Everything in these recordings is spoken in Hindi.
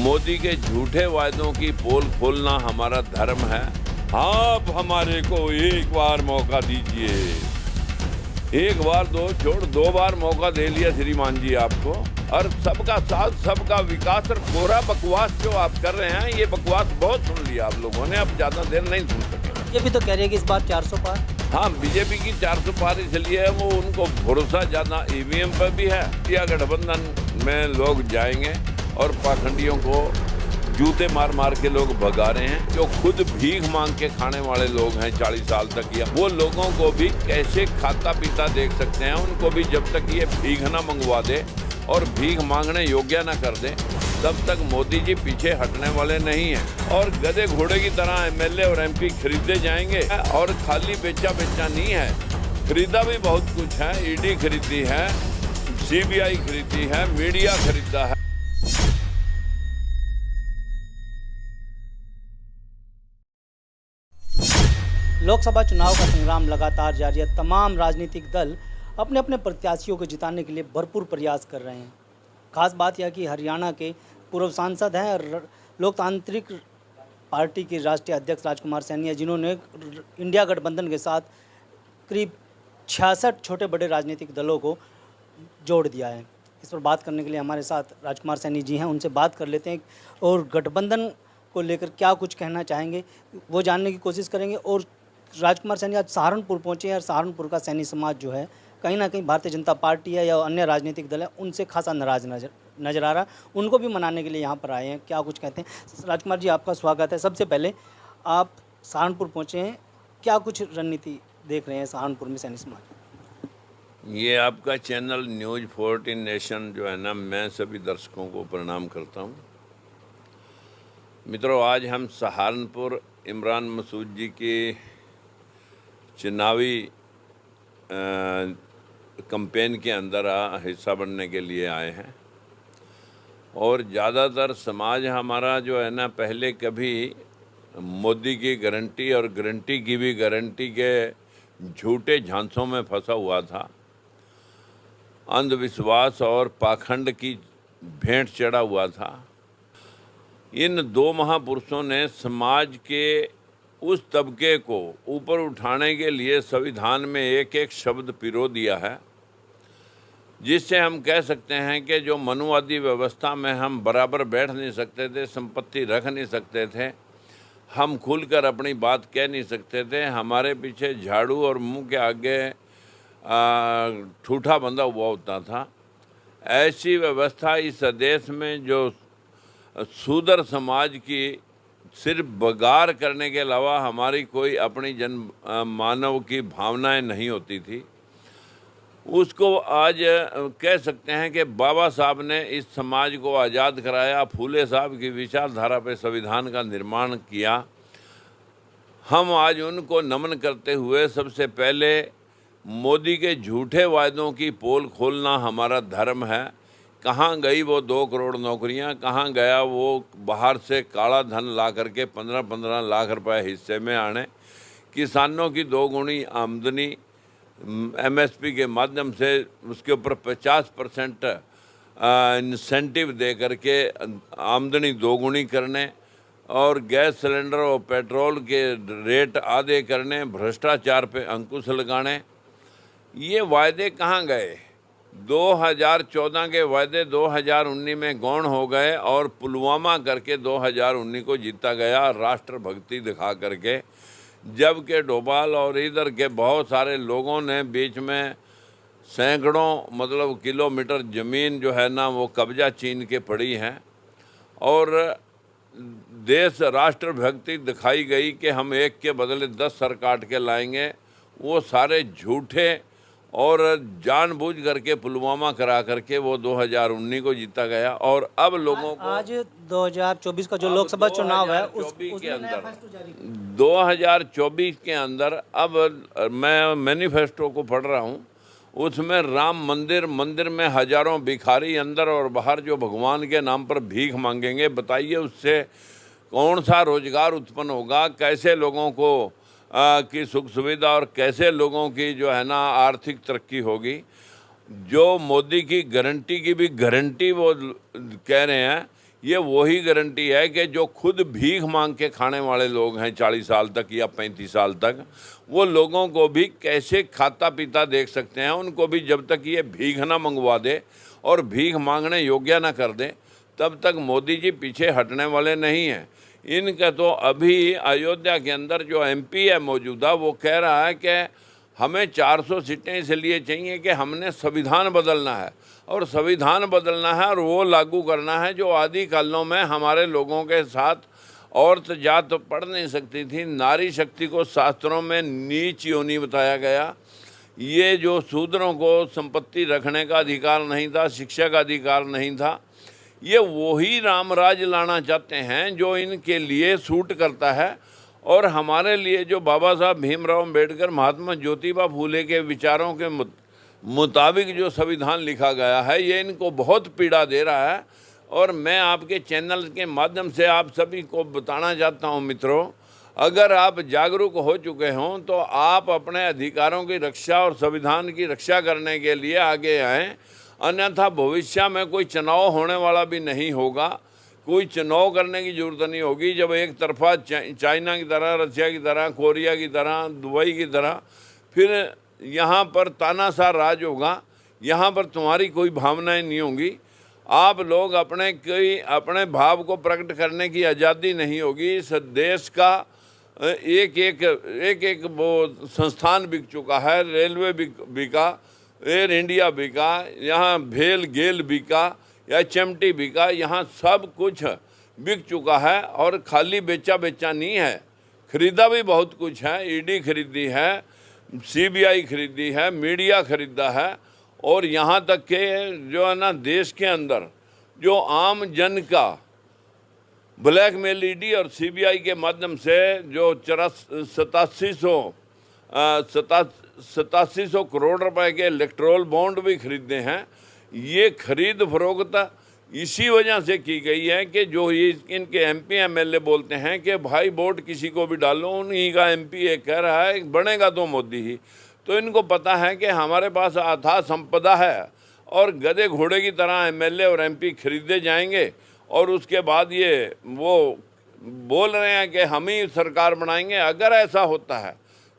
मोदी के झूठे वायदों की पोल खोलना हमारा धर्म है। आप हमारे को एक बार मौका दीजिए। एक बार दो छोड़ 2 बार मौका दे लिया श्रीमान जी आपको। और सबका साथ सबका विकास और कोरा बकवास जो आप कर रहे हैं, ये बकवास बहुत सुन लिया आप लोगों ने, अब ज्यादा देर नहीं सुन सके। बीजेपी तो कह रही है कि इस बार 400 पार। हाँ, बीजेपी की 400 पार इसलिए है वो उनको भरोसा ज्यादा ईवीएम पर भी है। इंडिया गठबंधन में लोग जाएंगे और पाखंडियों को जूते मार मार के लोग भगा रहे हैं। जो खुद भीख मांग के खाने वाले लोग हैं 40 साल तक, या वो लोगों को भी कैसे खाता पीता देख सकते हैं। उनको भी जब तक ये भीख ना मंगवा दे और भीख मांगने योग्य ना कर दे, तब तक मोदी जी पीछे हटने वाले नहीं हैं। और गधे घोड़े की तरह एमएलए और एमपी खरीदे जाएंगे। और खाली बेचा नहीं है, खरीदा भी बहुत कुछ है। ईडी खरीदी है, सीबीआई खरीदी है, मीडिया खरीदा है। लोकसभा चुनाव का संग्राम लगातार जारी है। तमाम राजनीतिक दल अपने अपने प्रत्याशियों को जिताने के लिए भरपूर प्रयास कर रहे हैं। खास बात यह कि हरियाणा के पूर्व सांसद हैं और लोकतांत्रिक पार्टी के राष्ट्रीय अध्यक्ष राजकुमार सैनी हैं, जिन्होंने इंडिया गठबंधन के साथ करीब 66 छोटे बड़े राजनीतिक दलों को जोड़ दिया है। इस पर बात करने के लिए हमारे साथ राजकुमार सैनी जी हैं, उनसे बात कर लेते हैं और गठबंधन को लेकर क्या कुछ कहना चाहेंगे वो जानने की कोशिश करेंगे। और राजकुमार सैनी आज सहारनपुर पहुंचे हैं और सहारनपुर का सैनी समाज जो है कहीं ना कहीं भारतीय जनता पार्टी है या अन्य राजनीतिक दल है उनसे खासा नाराज नजर आ रहा। उनको भी मनाने के लिए यहाँ पर आए हैं, क्या कुछ कहते हैं। राजकुमार जी, आपका स्वागत है। सबसे पहले आप सहारनपुर पहुँचे हैं, क्या कुछ रणनीति देख रहे हैं सहारनपुर में सैनी समाज? ये आपका चैनल न्यूज़ 14 नेशन जो है ना, मैं सभी दर्शकों को प्रणाम करता हूँ। मित्रों, आज हम सहारनपुर इमरान मसूद जी की चुनावी कैंपेन के अंदर हिस्सा बनने के लिए आए हैं। और ज़्यादातर समाज हमारा जो है ना, पहले कभी मोदी की गारंटी और गारंटी की भी गारंटी के झूठे झांसों में फंसा हुआ था। अंधविश्वास और पाखंड की भेंट चढ़ा हुआ था। इन 2 महापुरुषों ने समाज के उस तबके को ऊपर उठाने के लिए संविधान में एक एक शब्द पिरो दिया है, जिससे हम कह सकते हैं कि जो मनुवादी व्यवस्था में हम बराबर बैठ नहीं सकते थे, संपत्ति रख नहीं सकते थे, हम खुलकर अपनी बात कह नहीं सकते थे, हमारे पीछे झाड़ू और मुंह के आगे ठूठा बंधा हुआ होता था, ऐसी व्यवस्था इस देश में जो शूद्र समाज की सिर्फ बगार करने के अलावा हमारी कोई अपनी मानव की भावनाएं नहीं होती थी, उसको आज कह सकते हैं कि बाबा साहब ने इस समाज को आज़ाद कराया। फूले साहब की विचारधारा पर संविधान का निर्माण किया। हम आज उनको नमन करते हुए सबसे पहले मोदी के झूठे वायदों की पोल खोलना हमारा धर्म है। कहाँ गई वो 2 करोड़ नौकरियाँ, कहाँ गया वो बाहर से काला धन ला करके 15-15 लाख रुपए हिस्से में आने, किसानों की 2 गुनी आमदनी एमएसपी के माध्यम से उसके ऊपर 50% इंसेंटिव दे करके आमदनी 2 गुनी करने, और गैस सिलेंडर और पेट्रोल के रेट आधे करने, भ्रष्टाचार पे अंकुश लगाने। ये वायदे कहाँ गए? 2014 के वायदे 2019 में गौण हो गए और पुलवामा करके 2019 को जीता गया राष्ट्रभक्ति दिखा करके, जबकि डोभाल और इधर के बहुत सारे लोगों ने बीच में सैकड़ों मतलब किलोमीटर ज़मीन जो है ना वो कब्जा छीन के पड़ी है। और देश राष्ट्रभक्ति दिखाई गई कि हम एक के बदले 10 सर काट के लाएंगे। वो सारे झूठे और जानबूझ करके पुलवामा करा करके वो 2019 को जीता गया। और अब लोगों को आज 2024 का जो लोकसभा चुनाव है उसके अंदर 2024 के अंदर अब मैं मैनिफेस्टो को पढ़ रहा हूँ, उसमें राम मंदिर में हजारों भिखारी अंदर और बाहर जो भगवान के नाम पर भीख मांगेंगे। बताइए उससे कौन सा रोजगार उत्पन्न होगा, कैसे लोगों को की सुख सुविधा और कैसे लोगों की जो है ना आर्थिक तरक्की होगी। जो मोदी की गारंटी की भी गारंटी वो कह रहे हैं ये वही गारंटी है कि जो खुद भीख मांग के खाने वाले लोग हैं 40 साल तक या 35 साल तक, वो लोगों को भी कैसे खाता पीता देख सकते हैं। उनको भी जब तक ये भीख ना मंगवा दे और भीख मांगने योग्य ना कर दे, तब तक मोदी जी पीछे हटने वाले नहीं हैं। इनका तो अभी अयोध्या के अंदर जो MP है मौजूदा, वो कह रहा है कि हमें 400 सीटें इसलिए चाहिए कि हमने संविधान बदलना है, और संविधान बदलना है और वो लागू करना है जो आदि कालों में हमारे लोगों के साथ औरत जात पढ़ नहीं सकती थी। नारी शक्ति को शास्त्रों में नीच योनि बताया गया। ये जो शूद्रों को संपत्ति रखने का अधिकार नहीं था, शिक्षा का अधिकार नहीं था, ये वही रामराज लाना चाहते हैं जो इनके लिए सूट करता है। और हमारे लिए जो बाबा साहब भीमराव अम्बेडकर, महात्मा ज्योतिबा फूले के विचारों के मुताबिक जो संविधान लिखा गया है, ये इनको बहुत पीड़ा दे रहा है। और मैं आपके चैनल के माध्यम से आप सभी को बताना चाहता हूँ मित्रों, अगर आप जागरूक हो चुके हों तो आप अपने अधिकारों की रक्षा और संविधान की रक्षा करने के लिए आगे आएँ, अन्यथा भविष्य में कोई चुनाव होने वाला भी नहीं होगा। कोई चुनाव करने की ज़रूरत नहीं होगी जब एक तरफा चाइना की तरह, रशिया की तरह, कोरिया की तरह, दुबई की तरह फिर यहाँ पर तानाशाह राज होगा। यहाँ पर तुम्हारी कोई भावनाएं नहीं होंगी। आप लोग अपने भाव को प्रकट करने की आज़ादी नहीं होगी। इस देश का एक एक वो संस्थान बिक चुका है। रेलवे बिका, एयर इंडिया बिका, यहाँ भेल गेल बिका या चिमटी बिका, यहाँ सब कुछ बिक चुका है। और खाली बेचा नहीं है, खरीदा भी बहुत कुछ है। ईडी खरीदी है, CBI खरीदी है, मीडिया खरीदा है। और यहाँ तक के जो है ना, देश के अंदर जो आम जन का ब्लैकमेल ईडी और CBI के माध्यम से जो 8700 करोड़ रुपए के इलेक्ट्रोल बॉन्ड भी खरीदे हैं, ये खरीद फरोख्त इसी वजह से की गई है कि जो ये इनके MP MLA बोलते हैं कि भाई वोट किसी को भी डालो, उन्हीं का MP ये कह रहा है बनेगा तो मोदी ही। तो इनको पता है कि हमारे पास अथाह संपदा है और गधे घोड़े की तरह MLA और MP खरीदे जाएंगे। और उसके बाद ये वो बोल रहे हैं कि हम ही सरकार बनाएंगे। अगर ऐसा होता है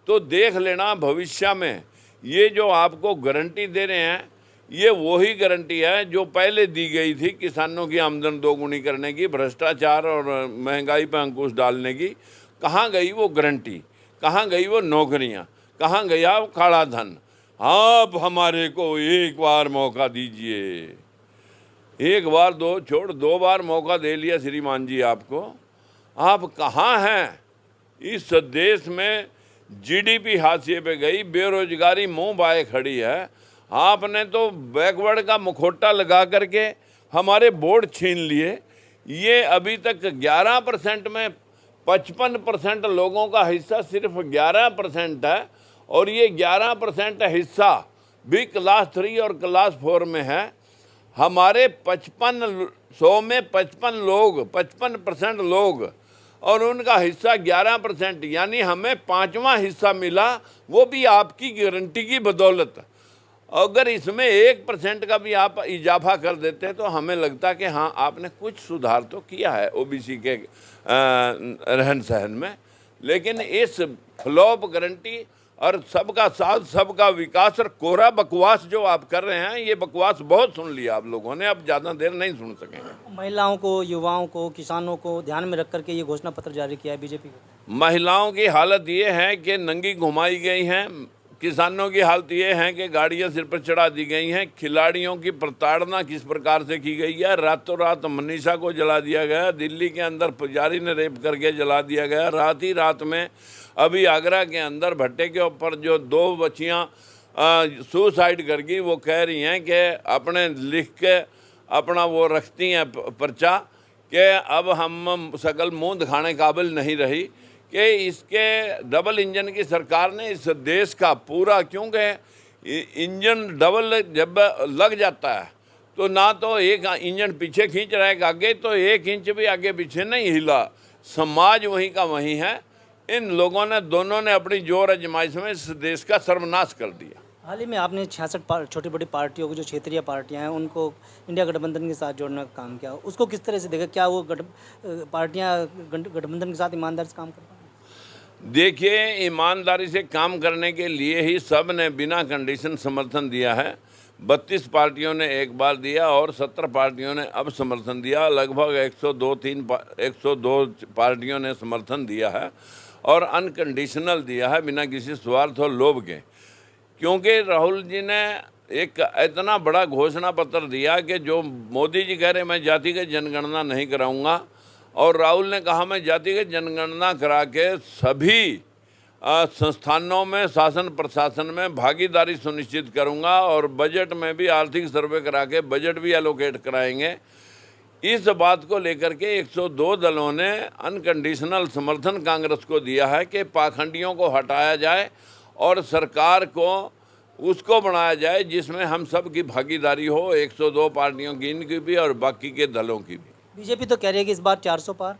तो देख लेना भविष्य में ये जो आपको गारंटी दे रहे हैं, ये वही गारंटी है जो पहले दी गई थी किसानों की आमदन दोगुनी करने की, भ्रष्टाचार और महंगाई पर अंकुश डालने की। कहाँ गई वो गारंटी, कहाँ गई वो नौकरियाँ, कहाँ गया वो काला धन। आप हमारे को एक बार मौका दीजिए। एक बार दो बार मौका दे लिया श्रीमान जी आपको। आप कहाँ हैं? इस देश में GDP हाशिए पे गई, बेरोजगारी मुंह बाए खड़ी है। आपने तो बैकवर्ड का मुखौटा लगा करके हमारे वोट छीन लिए। ये अभी तक 11% में 55% लोगों का हिस्सा सिर्फ 11% है। और ये 11% हिस्सा भी क्लास 3 और क्लास 4 में है। हमारे 55 में 55% लोग और उनका हिस्सा 11%, यानी हमें 5वां हिस्सा मिला, वो भी आपकी गारंटी की बदौलत। अगर इसमें 1% का भी आप इजाफा कर देते तो हमें लगता कि हाँ आपने कुछ सुधार तो किया है OBC के रहन सहन में। लेकिन इस फ्लॉप गारंटी और सबका साथ सबका विकास और कोरा बकवास जो आप कर रहे हैं, ये बकवास बहुत सुन लिया आप लोगों ने, अब ज़्यादा देर नहीं सुन सकेंगे। महिलाओं को, युवाओं को, किसानों को ध्यान में रख करके ये घोषणा पत्र जारी किया है BJP को। महिलाओं की हालत ये है कि नंगी घुमाई गई हैं। किसानों की हालत ये है कि गाड़ियां सिर पर चढ़ा दी गई हैं। खिलाड़ियों की प्रताड़ना किस प्रकार से की गई है। रातों रात मनीषा को जला दिया गया। दिल्ली के अंदर पुजारी ने रेप करके जला दिया गया। रात ही रात में अभी आगरा के अंदर भट्टे के ऊपर जो 2 बच्चियां सुसाइड कर गई, वो कह रही हैं कि अपने लिख के अपना वो रखती हैं पर्चा कि अब हम सकल मुँह दिखाने काबिल नहीं रही। कि इसके डबल इंजन की सरकार ने इस देश का पूरा, क्योंकि इंजन डबल जब लग जाता है तो ना तो एक इंजन पीछे खींच रहा है आगे, तो 1 इंच भी आगे पीछे नहीं हिला। समाज वहीं का वहीं है। इन लोगों ने दोनों ने अपनी जोर आजमाइश में इस देश का सर्वनाश कर दिया। हाल ही में आपने 66 छोटी बड़ी पार्टियों को, जो क्षेत्रीय पार्टियां हैं, उनको इंडिया गठबंधन के साथ जोड़ने का काम किया। उसको किस तरह से देखा? क्या वो पार्टियां गठबंधन के साथ ईमानदारी से काम कर पाएंगी? देखिए, ईमानदारी से काम करने के लिए ही सब ने बिना कंडीशन समर्थन दिया है। 32 पार्टियों ने एक बार दिया और 17 पार्टियों ने अब समर्थन दिया। लगभग 102 पार्टियों ने समर्थन दिया है और अनकंडीशनल दिया है, बिना किसी स्वार्थ और लोभ के। क्योंकि राहुल जी ने एक इतना बड़ा घोषणा पत्र दिया कि जो मोदी जी कह रहे मैं जातिगत जनगणना नहीं कराऊंगा, और राहुल ने कहा मैं जातिगत जनगणना करा के सभी संस्थानों में, शासन प्रशासन में भागीदारी सुनिश्चित करूंगा और बजट में भी आर्थिक सर्वे करा के बजट भी एलोकेट कराएंगे। इस बात को लेकर के 102 दलों ने अनकंडीशनल समर्थन कांग्रेस को दिया है कि पाखंडियों को हटाया जाए और सरकार को उसको बनाया जाए जिसमें हम सब की भागीदारी हो, 102 पार्टियों की, इनकी भी और बाकी के दलों की भी। बीजेपी तो कह रही है कि इस बार 400 पार।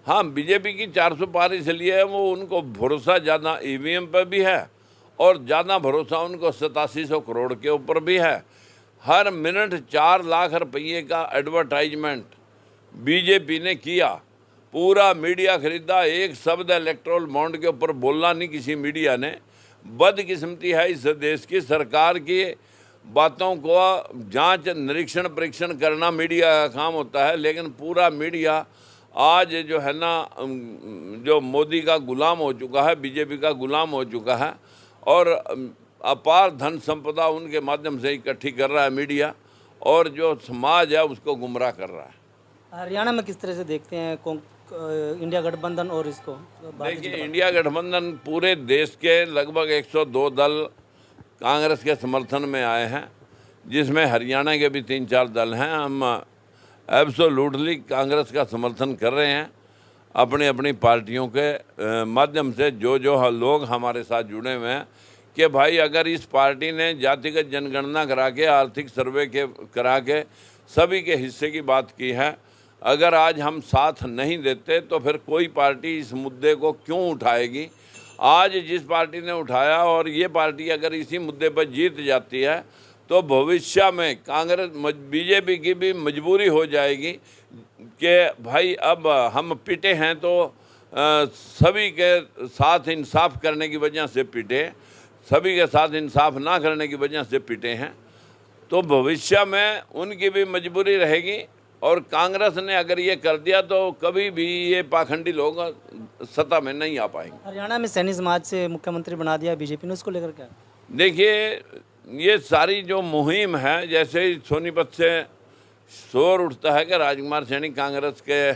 हाँ, बीजेपी की 400 पार इसलिए है, वो उनको भरोसा ज़्यादा ईवीएम पर भी है और ज़्यादा भरोसा उनको 8700 करोड़ के ऊपर भी है। हर मिनट 4 लाख रुपये का एडवर्टाइजमेंट बीजेपी ने किया, पूरा मीडिया खरीदा। एक शब्द इलेक्टोरल बॉन्ड के ऊपर बोलना नहीं किसी मीडिया ने। बदकिस्मती है इस देश की सरकार की बातों को जांच, निरीक्षण, परीक्षण करना मीडिया का काम होता है, लेकिन पूरा मीडिया आज जो है ना, जो मोदी का गुलाम हो चुका है, बीजेपी का गुलाम हो चुका है और अपार धन संपदा उनके माध्यम से इकट्ठी कर रहा है मीडिया, और जो समाज है उसको गुमराह कर रहा है। हरियाणा में किस तरह से देखते हैं इंडिया गठबंधन और इसको? देखिए, इंडिया गठबंधन पूरे देश के लगभग 102 दल कांग्रेस के समर्थन में आए हैं, जिसमें हरियाणा के भी 3-4 दल हैं। हम एब्सोल्युटली कांग्रेस का समर्थन कर रहे हैं अपनी अपनी पार्टियों के माध्यम से। जो लोग हमारे साथ जुड़े हुए हैं कि भाई अगर इस पार्टी ने जातिगत जनगणना करा के, आर्थिक सर्वे करा के सभी के हिस्से की बात की है, अगर आज हम साथ नहीं देते तो फिर कोई पार्टी इस मुद्दे को क्यों उठाएगी। आज जिस पार्टी ने उठाया, और ये पार्टी अगर इसी मुद्दे पर जीत जाती है तो भविष्य में कांग्रेस, बीजेपी की भी मजबूरी हो जाएगी कि भाई अब हम पिटे हैं तो सभी के साथ इंसाफ करने की वजह से पिटे, सभी के साथ इंसाफ ना करने की वजह से पिटे हैं, तो भविष्य में उनकी भी मजबूरी रहेगी। और कांग्रेस ने अगर ये कर दिया तो कभी भी ये पाखंडी लोग सत्ता में नहीं आ पाएंगे। हरियाणा में सैनी समाज से मुख्यमंत्री बना दिया बीजेपी ने, उसको लेकर क्या? देखिए, ये सारी जो मुहिम है, जैसे ही सोनीपत से शोर उठता है कि राजकुमार सैनी कांग्रेस के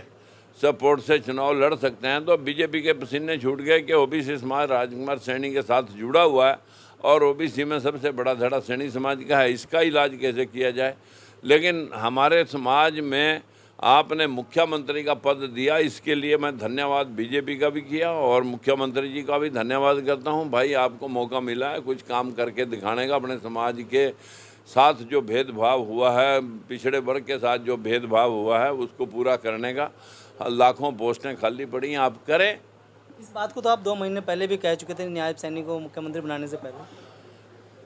सपोर्ट से चुनाव लड़ सकते हैं, तो बीजेपी के पसीने छूट गए कि ओबीसी समाज राजकुमार सैनी के साथ जुड़ा हुआ है और ओबीसी में सबसे बड़ा धड़ा सैनी समाज का है, इसका इलाज कैसे किया जाए। लेकिन हमारे समाज में आपने मुख्यमंत्री का पद दिया, इसके लिए मैं धन्यवाद बीजेपी का भी किया और मुख्यमंत्री जी का भी धन्यवाद करता हूं। भाई, आपको मौका मिला है कुछ काम करके दिखाने का, अपने समाज के साथ जो भेदभाव हुआ है, पिछड़े वर्ग के साथ जो भेदभाव हुआ है, उसको पूरा करने का। लाखों पोस्टें खाली पड़ी हैं, आप करें। इस बात को तो आप 2 महीने पहले भी कह चुके थे, नायब सैनी को मुख्यमंत्री बनाने से पहले।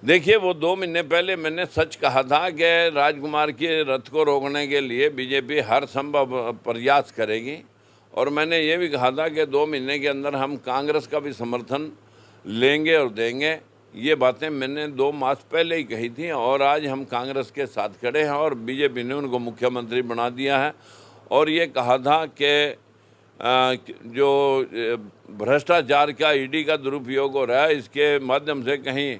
देखिए, वो 2 महीने पहले मैंने सच कहा था कि राजकुमार के रथ को रोकने के लिए बीजेपी हर संभव प्रयास करेगी, और मैंने ये भी कहा था कि 2 महीने के अंदर हम कांग्रेस का भी समर्थन लेंगे और देंगे। ये बातें मैंने 2 मास पहले ही कही थी, और आज हम कांग्रेस के साथ खड़े हैं और बीजेपी ने उनको मुख्यमंत्री बना दिया है। और ये कहा था कि जो भ्रष्टाचार का ईडी का दुरुपयोग हो रहा है, इसके माध्यम से कहीं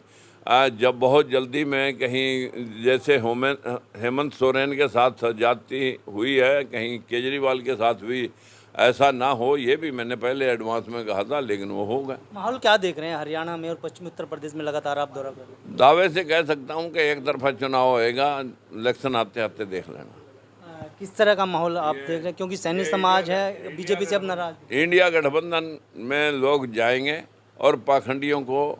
जब बहुत जल्दी में कहीं जैसे हेमंत सोरेन के साथ जाती हुई है, कहीं केजरीवाल के साथ भी ऐसा ना हो, ये भी मैंने पहले एडवांस में कहा था, लेकिन वो हो गया। माहौल क्या देख रहे हैं हरियाणा में और पश्चिमी उत्तर प्रदेश में? लगातार आप दौरा कर रहे हैं। दावे से कह सकता हूँ कि एक तरफा चुनाव होएगा, इलेक्शन आते आते देख लेना। किस तरह का माहौल आप देख रहे हैं? क्योंकि सैनी समाज है बीजेपी से अब नाराज। इंडिया गठबंधन में लोग जाएंगे और पाखंडियों को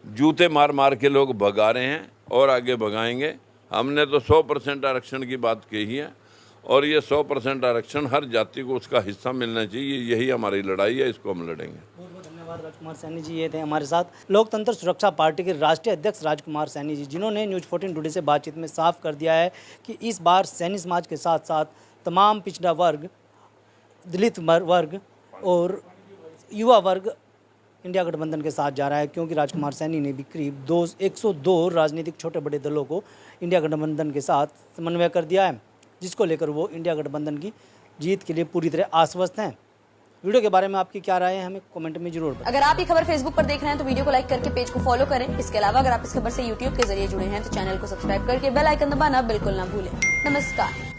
जूते मार मार के लोग भगा रहे हैं और आगे भगाएंगे। हमने तो 100% आरक्षण की बात कही है, और ये 100% आरक्षण हर जाति को उसका हिस्सा मिलना चाहिए, यही हमारी लड़ाई है, इसको हम लड़ेंगे। बहुत बहुत धन्यवाद। धन्यवाद। राजकुमार सैनी जी ये थे हमारे साथ। लोकतंत्र सुरक्षा पार्टी के राष्ट्रीय अध्यक्ष राजकुमार सैनी जी, जिन्होंने न्यूज़ 14 टुडे से बातचीत में साफ कर दिया है कि इस बार सैनी समाज के साथ साथ तमाम पिछड़ा वर्ग, दलित वर्ग और युवा वर्ग इंडिया गठबंधन के साथ जा रहा है, क्योंकि राजकुमार सैनी ने भी करीब 102 राजनीतिक छोटे बड़े दलों को इंडिया गठबंधन के साथ समन्वय कर दिया है, जिसको लेकर वो इंडिया गठबंधन की जीत के लिए पूरी तरह आश्वस्त हैं। वीडियो के बारे में आपकी क्या राय है, हमें कमेंट में जरूर बताएं। अगर आप ये खबर फेसबुक पर देख रहे हैं तो वीडियो को लाइक करके पेज को फॉलो करें। इसके अलावा अगर आप इस खबर से यूट्यूब के जरिए जुड़े हैं तो चैनल को सब्सक्राइब करके बेल आइकन दबाना बिल्कुल ना भूलें। नमस्कार।